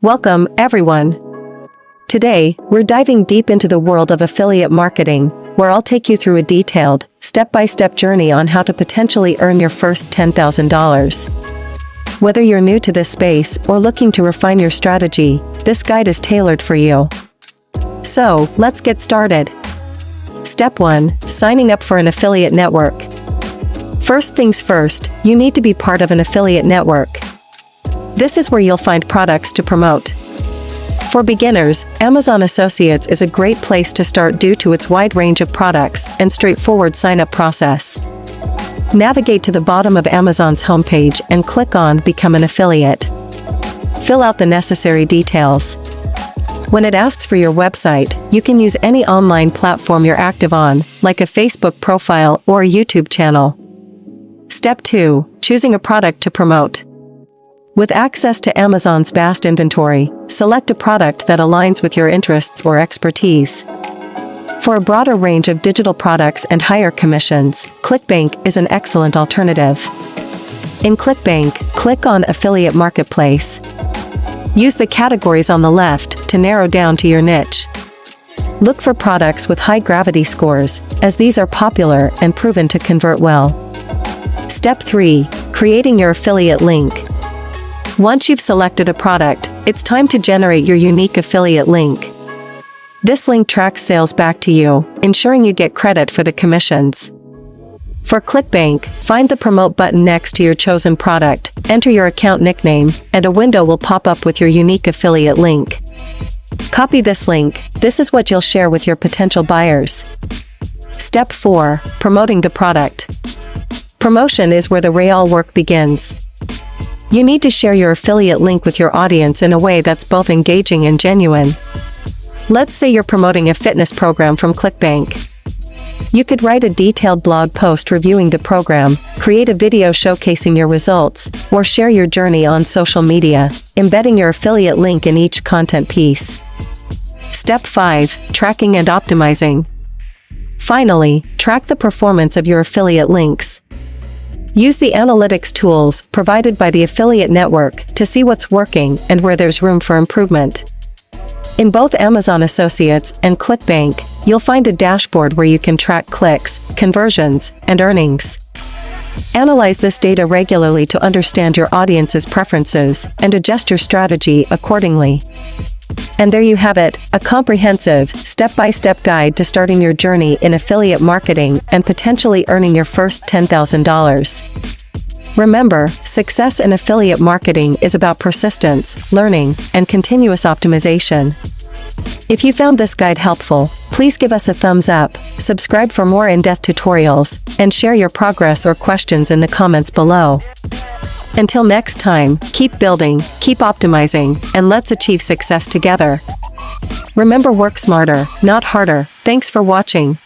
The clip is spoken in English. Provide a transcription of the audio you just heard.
Welcome, everyone. Today, we're diving deep into the world of affiliate marketing, where I'll take you through a detailed, step-by-step journey on how to potentially earn your first $10,000. Whether you're new to this space or looking to refine your strategy, this guide is tailored for you. So, let's get started. Step 1. Signing up for an affiliate network. First things first, you need to be part of an affiliate network. This is where you'll find products to promote. For beginners, Amazon Associates is a great place to start due to its wide range of products and straightforward sign-up process. Navigate to the bottom of Amazon's homepage and click on Become an Affiliate. Fill out the necessary details. When it asks for your website, you can use any online platform you're active on, like a Facebook profile or a YouTube channel. Step 2. Choosing a product to promote. With access to Amazon's vast inventory, select a product that aligns with your interests or expertise. For a broader range of digital products and higher commissions, ClickBank is an excellent alternative. In ClickBank, click on Affiliate Marketplace. Use the categories on the left to narrow down to your niche. Look for products with high gravity scores, as these are popular and proven to convert well. Step 3. Creating your affiliate link. Once you've selected a product, it's time to generate your unique affiliate link. This link tracks sales back to you, ensuring you get credit for the commissions. For ClickBank, find the Promote button next to your chosen product, enter your account nickname, and a window will pop up with your unique affiliate link. Copy this link. This is what you'll share with your potential buyers. Step 4. Promoting the product. Promotion is where the real work begins. You need to share your affiliate link with your audience in a way that's both engaging and genuine. Let's say you're promoting a fitness program from ClickBank. You could write a detailed blog post reviewing the program, create a video showcasing your results, or share your journey on social media, embedding your affiliate link in each content piece. Step 5. Tracking and optimizing. Finally, track the performance of your affiliate links. Use the analytics tools provided by the affiliate network to see what's working and where there's room for improvement. In both Amazon Associates and ClickBank, you'll find a dashboard where you can track clicks, conversions, and earnings. Analyze this data regularly to understand your audience's preferences and adjust your strategy accordingly. And there you have it, a comprehensive, step-by-step guide to starting your journey in affiliate marketing and potentially earning your first $10,000. Remember, success in affiliate marketing is about persistence, learning, and continuous optimization. If you found this guide helpful, please give us a thumbs up, subscribe for more in-depth tutorials, and share your progress or questions in the comments below. Until next time, keep building, keep optimizing, and let's achieve success together. Remember, work smarter, not harder. Thanks for watching.